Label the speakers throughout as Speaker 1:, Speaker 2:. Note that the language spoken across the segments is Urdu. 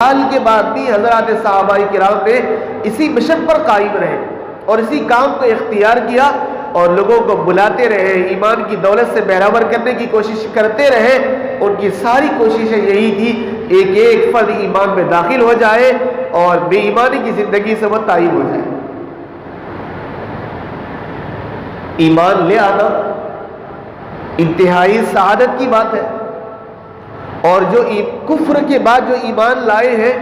Speaker 1: سال کے بعد بھی حضرات صحابہ کرام نے اسی مشن پر قائم رہے اور اسی کام کو اختیار کیا اور لوگوں کو بلاتے رہے، ایمان کی دولت سے بہرور کرنے کی کوشش کرتے رہے۔ ان کی ساری کوششیں یہی تھی ایک ایک فرد ایمان میں داخل ہو جائے اور بے ایمانی کی زندگی سے وہ تائب ہو جائے۔ ایمان لے آنا انتہائی سعادت کی بات ہے، اور جو کفر کے بعد جو ایمان لائے ہیں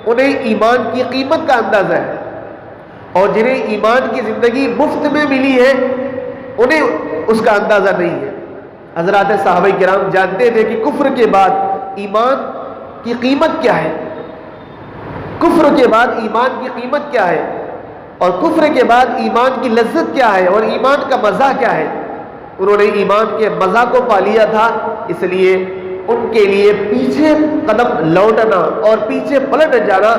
Speaker 1: انہیں ایمان کی قیمت کا اندازہ ہے، اور جنہیں ایمان کی زندگی مفت میں ملی ہے انہیں اس کا اندازہ نہیں ہے۔ حضرات صحابہ کرام جانتے تھے کہ کفر کے بعد ایمان کی قیمت کیا ہے، کفر کے بعد ایمان کی قیمت کیا ہے، اور کفر کے بعد ایمان کی لذت کیا ہے اور ایمان کا مزہ کیا ہے۔ انہوں نے ایمان کے مزہ کو پا لیا تھا، اس لیے ان کے لیے پیچھے قدم لوٹنا اور پیچھے پلٹ جانا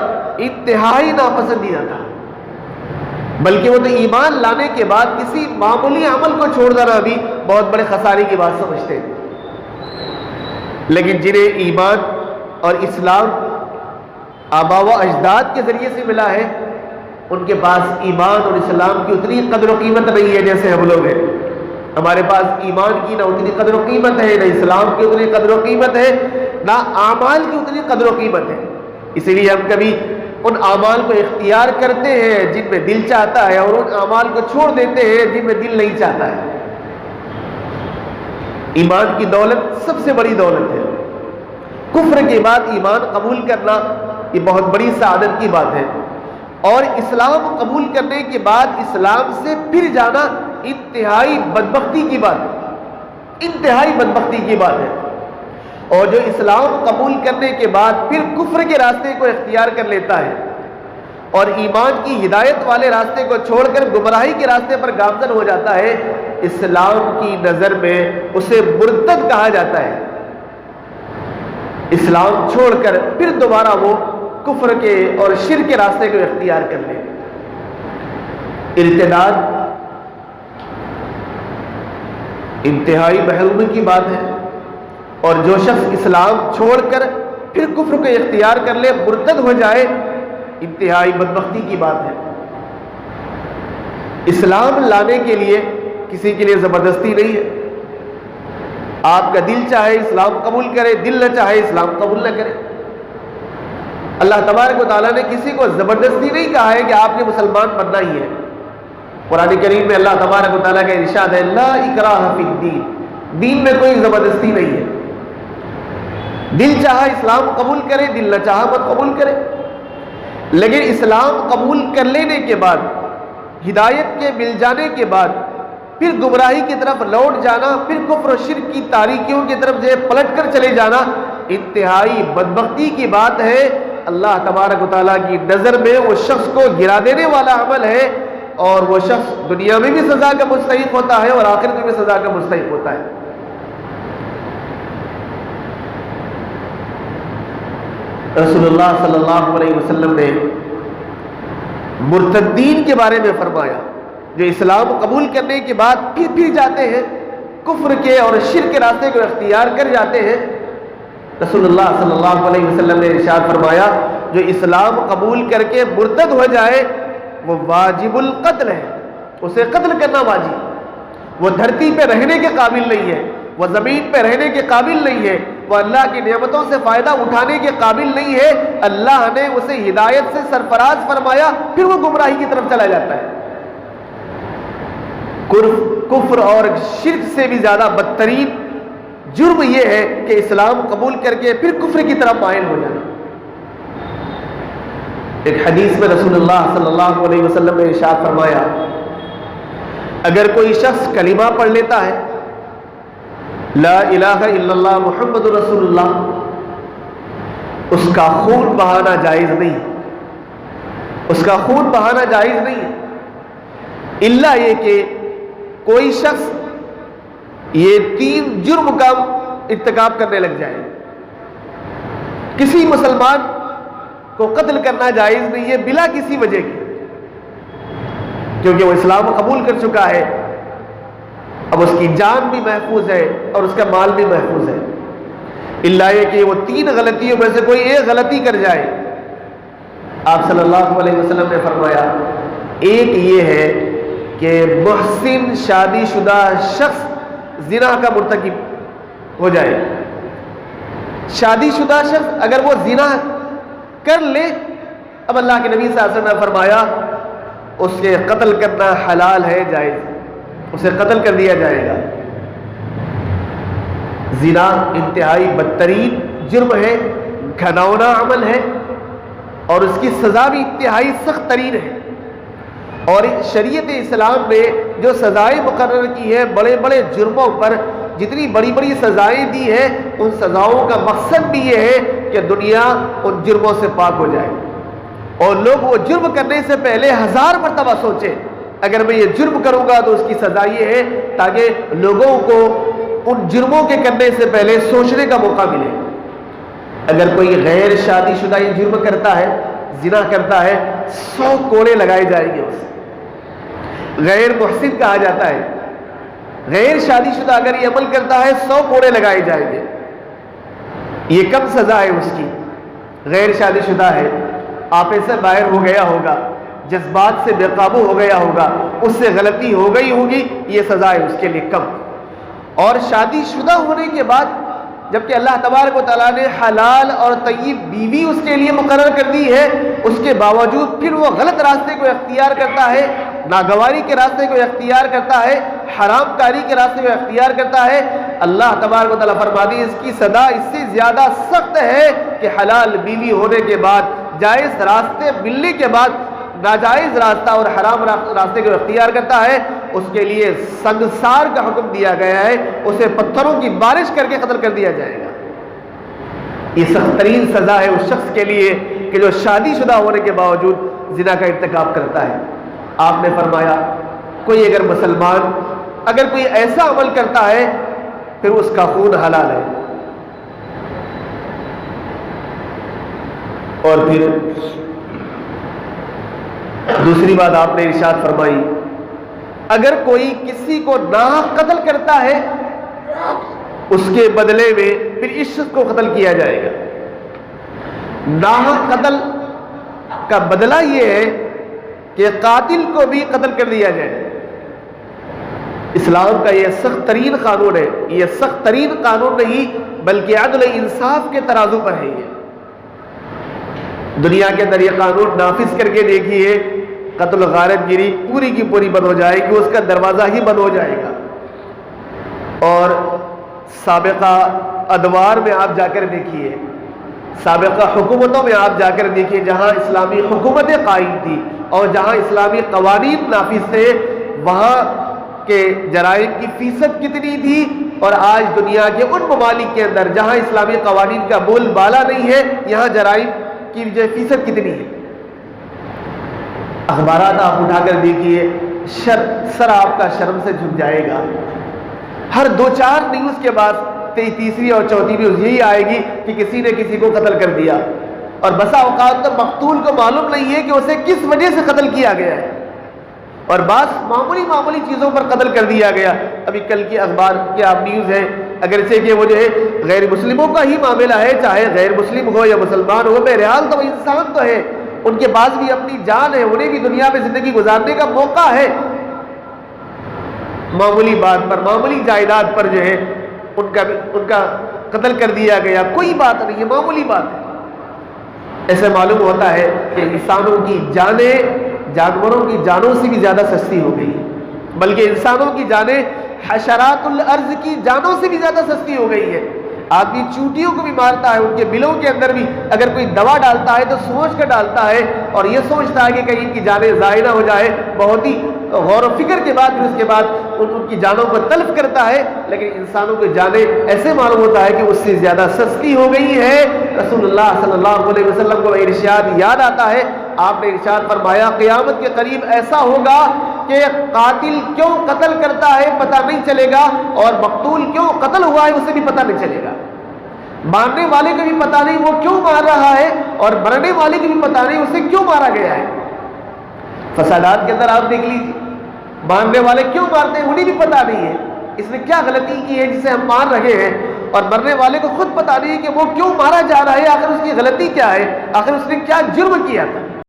Speaker 1: انتہائی ناپسندیدہ تھا، بلکہ وہ تو ایمان لانے کے بعد کسی معمولی عمل کو چھوڑ دینا بھی بہت بڑے خسارے کی بات سمجھتے تھے۔ لیکن جنہیں ایمان اور اسلام آبا و اجداد کے ذریعے سے ملا ہے، ان کے پاس ایمان اور اسلام کی اتنی قدر و قیمت نہیں ہے جیسے ہم لوگ ہیں۔ ہمارے پاس ایمان کی نہ اتنی قدر و قیمت ہے، نہ اسلام کی اتنی قدر و قیمت ہے، نہ اعمال کی اتنی قدر و قیمت ہے۔ اسی لیے ہم کبھی ان اعمال کو اختیار کرتے ہیں جن میں دل چاہتا ہے، اور ان اعمال کو چھوڑ دیتے ہیں جن میں دل نہیں چاہتا ہے۔ ایمان کی دولت سب سے بڑی دولت ہے۔ کفر کے بعد ایمان قبول کرنا یہ بہت بڑی سعادت کی بات ہے، اور اسلام قبول کرنے کے بعد اسلام سے پھر جانا انتہائی بدبختی کی بات ہے، انتہائی بدبختی کی بات ہے۔ اور جو اسلام قبول کرنے کے بعد پھر کفر کے راستے کو اختیار کر لیتا ہے اور ایمان کی ہدایت والے راستے کو چھوڑ کر گمراہی کے راستے پر گامزن ہو جاتا ہے، اسلام کی نظر میں اسے مرتد کہا جاتا ہے۔ اسلام چھوڑ کر پھر دوبارہ وہ کفر کے اور شرک کے راستے کو اختیار کر لے۔ ارتداد انتہائی محرومی کی بات ہے، اور جو شخص اسلام چھوڑ کر پھر کفر کو اختیار کر لے، مرتد ہو جائے، انتہائی بدبختی کی بات ہے۔ اسلام لانے کے لیے کسی کے لیے زبردستی نہیں ہے۔ آپ کا دل چاہے اسلام قبول کرے، دل نہ چاہے اسلام قبول نہ کرے۔ اللہ تبارک و تعالیٰ نے کسی کو زبردستی نہیں کہا ہے کہ آپ نے مسلمان بننا ہی ہے۔ قرآن کریم میں اللہ تبارک و تعالیٰ کا ارشاد ہے، لا اکراہ فی الدین، دین میں کوئی زبردستی نہیں ہے۔ دل چاہا اسلام قبول کرے، دل نہ چاہا مت قبول کرے۔ لیکن اسلام قبول کر لینے کے بعد، ہدایت کے مل جانے کے بعد پھر گمراہی کی طرف لوٹ جانا، پھر کفر و شرک کی تاریکیوں کی طرف جو پلٹ کر چلے جانا انتہائی بدبختی کی بات ہے۔ اللہ تبارک و تعالیٰ کی نظر میں وہ شخص کو گرا دینے والا عمل ہے، اور وہ شخص دنیا میں بھی سزا کا مستحق ہوتا ہے اور آخرت میں بھی سزا کا مستحق ہوتا ہے۔ رسول اللہ صلی اللہ علیہ وسلم نے مرتدین کے بارے میں فرمایا، جو اسلام قبول کرنے کے بعد پھر جاتے ہیں کفر کے اور شرک کے راستے کو اختیار کر جاتے ہیں۔ رسول اللہ صلی اللہ علیہ وسلم نے ارشاد فرمایا، جو اسلام قبول کر کے مرتد ہو جائے وہ واجب القتل ہے، اسے قتل کرنا واجب۔ وہ دھرتی پہ رہنے کے قابل نہیں ہے، وہ زمین پہ رہنے کے قابل نہیں ہے، وہ اللہ کی نعمتوں سے فائدہ اٹھانے کے قابل نہیں ہے۔ اللہ نے اسے ہدایت سے سرفراز فرمایا، پھر وہ گمراہی کی طرف چلا جاتا ہے۔ کفر اور شرک سے بھی زیادہ بدترین جرم یہ ہے کہ اسلام قبول کر کے پھر کفر کی طرف مائل ہو جانا۔ ایک حدیث میں رسول اللہ صلی اللہ علیہ وسلم نے ارشاد فرمایا، اگر کوئی شخص کلمہ پڑھ لیتا ہے لا الہ الا اللہ محمد رسول اللہ، اس کا خون بہانا جائز نہیں، اس کا خون بہانا جائز نہیں، الا یہ کہ کوئی شخص یہ 3 جرم کا ارتکاب کرنے لگ جائے۔ کسی مسلمان کو قتل کرنا جائز نہیں ہے بلا کسی وجہ کی، کیونکہ وہ اسلام قبول کر چکا ہے، اب اس کی جان بھی محفوظ ہے اور اس کا مال بھی محفوظ ہے۔ اللہ یہ کہ وہ 3 غلطیوں میں سے کوئی ایک غلطی کر جائے۔ آپ صلی اللہ علیہ وسلم نے فرمایا ایک یہ ہے کہ محسن شادی شدہ شخص زنا کا مرتکب ہو جائے۔ شادی شدہ شخص اگر وہ زنا کر لے، اب اللہ کے نبی صلی اللہ علیہ وسلم نے فرمایا اس کے قتل کرنا حلال ہے، جائز، اسے قتل کر دیا جائے گا۔ زنا انتہائی بدترین جرم ہے، گھناؤنا عمل ہے، اور اس کی سزا بھی انتہائی سخت ترین ہے۔ اور شریعت اسلام نے جو سزائیں مقرر کی ہے بڑے بڑے جرموں پر، جتنی بڑی بڑی سزائیں دی ہیں، ان سزاؤں کا مقصد بھی یہ ہے کہ دنیا ان جرموں سے پاک ہو جائے، اور لوگ وہ جرم کرنے سے پہلے 1000 مرتبہ سوچیں اگر میں یہ جرم کروں گا تو اس کی سزا یہ ہے، تاکہ لوگوں کو ان جرموں کے کرنے سے پہلے سوچنے کا موقع ملے۔ اگر کوئی غیر شادی شدہ یہ جرم کرتا ہے، زنا کرتا ہے، 100 کوڑے لگائے جائیں گے اسے۔ غیر محسن کہا جاتا ہے، غیر شادی شدہ اگر یہ عمل کرتا ہے 100 کوڑے لگائے جائیں گے۔ یہ کم سزا ہے اس کی، غیر شادی شدہ ہے، آپے سے باہر ہو گیا ہوگا، جذبات سے بے قابو ہو گیا ہوگا، اس سے غلطی ہو گئی ہوگی، یہ سزا ہے اس کے لیے کم۔ اور شادی شدہ ہونے کے بعد جبکہ اللہ تبارک و تعالیٰ نے حلال اور طیب بیوی اس کے لیے مقرر کر دی ہے، اس کے باوجود پھر وہ غلط راستے کو اختیار کرتا ہے، ناگواری کے راستے کو اختیار کرتا ہے، حرام کاری کے راستے کو اختیار کرتا ہے، اللہ تبارک و تعالیٰ فرماتی ہے اس کی سزا اس سے زیادہ سخت ہے کہ حلال بیوی ہونے کے بعد، جائز راستے ملنے کے بعد ناجائز راستہ اور حرام راستے کو اختیار کرتا ہے، اس کے لیے سنگسار کا حکم دیا گیا ہے، اسے پتھروں کی بارش کر کے قتل کر دیا جائے گا۔ یہ سخت ترین سزا ہے اس شخص کے لیے کہ جو شادی شدہ ہونے کے باوجود زنا کا ارتکاب کرتا ہے۔ آپ نے فرمایا کوئی اگر مسلمان اگر کوئی ایسا عمل کرتا ہے پھر اس کا خون حلال ہے۔ اور پھر دوسری بات آپ نے ارشاد فرمائی اگر کوئی کسی کو ناحق قتل کرتا ہے اس کے بدلے میں پھر اس شخص کو قتل کیا جائے گا۔ ناحق قتل کا بدلہ یہ ہے کہ قاتل کو بھی قتل کر دیا جائے۔ اسلام کا یہ سخت ترین قانون ہے، یہ سخت ترین قانون نہیں بلکہ عدل انصاف کے ترازو پر ہے۔ یہ دنیا کے اندر یہ قانون نافذ کر کے دیکھیے، قتل غارت گیری پوری کی پوری بند ہو جائے گی، اس کا دروازہ ہی بند ہو جائے گا۔ اور سابقہ ادوار میں آپ جا کر دیکھیے، سابقہ حکومتوں میں آپ جا کر دیکھیے جہاں اسلامی حکومتیں قائم تھی اور جہاں اسلامی قوانین نافذ تھے، وہاں کے جرائم کی فیصد کتنی تھی، اور آج دنیا کے ان ممالک کے اندر جہاں اسلامی قوانین کا بول بالا نہیں ہے، یہاں جرائم کی فیصد کتنی ہے۔ اخبارات آپ اٹھا کر دیکھیے، سر آپ کا شرم سے جھک جائے گا۔ ہر 2-4 نیوز کے بعد تیسری اور چوتھی نیوز یہی آئے گی کہ کسی نے کسی کو قتل کر دیا، اور بسا اوقات تو مقتول کو معلوم نہیں ہے کہ اسے کس وجہ سے قتل کیا گیا ہے، اور بعض معمولی چیزوں پر قتل کر دیا گیا۔ ابھی کل کی اخبار کے آپ نیوز ہے، اگرچہ کہ وہ جو ہے غیر مسلموں کا ہی معاملہ ہے، چاہے غیر مسلم ہو یا مسلمان ہو، بہرحال تو انسان تو ہے، ان کے پاس بھی اپنی جان ہے، انہیں بھی دنیا میں زندگی گزارنے کا موقع ہے۔ معمولی بات پر، معمولی جائیداد پر جو ہے ان کا قتل کر دیا گیا، کوئی بات نہیں ہے، معمولی بات ہے۔ ایسے معلوم ہوتا ہے کہ انسانوں کی جانیں جانوروں کی جانوں سے بھی زیادہ سستی ہو گئی، بلکہ انسانوں کی جانیں حشرات الارض کی جانوں سے بھی زیادہ سستی ہو گئی ہے۔ آدمی چونٹیوں کو بھی مارتا ہے، ان کے بلوں کے اندر بھی اگر کوئی دوا ڈالتا ہے تو سوچ کر ڈالتا ہے، اور یہ سوچتا ہے کہ کہیں ان کی جانیں ضائع نہ ہو جائے، بہت ہی غور و فکر کے بعد پھر اس کے بعد ان کی جانوں کو تلف کرتا ہے۔ لیکن انسانوں کی جانیں ایسے معلوم ہوتا ہے کہ اس سے زیادہ سستی ہو گئی ہے۔ رسول اللہ صلی اللہ علیہ وسلم کو ارشاد یاد آتا ہے، آپ نے ارشاد فرمایا قیامت کے قریب ایسا ہوگا کہ قاتل کیوں قتل کرتا ہے پتہ نہیں چلے گا، اور مقتول کیوں قتل ہوا ہے اسے بھی پتہ نہیں چلے گا۔ مارنے والے کو بھی پتہ نہیں وہ کیوں مار رہا ہے، اور مرنے والے کو بھی پتہ نہیں اسے کیوں مارا گیا ہے۔ فسادات کے اندر آپ دیکھ لیجیے، مارنے والے کیوں مارتے ہیں انہیں بھی پتہ نہیں ہے اس نے کیا غلطی کی ہے جسے ہم مار رہے ہیں، اور مرنے والے کو خود پتہ نہیں ہے کہ وہ کیوں مارا جا رہا ہے، آخر اس کی غلطی کیا ہے، آخر اس نے کیا جرم کیا تھا۔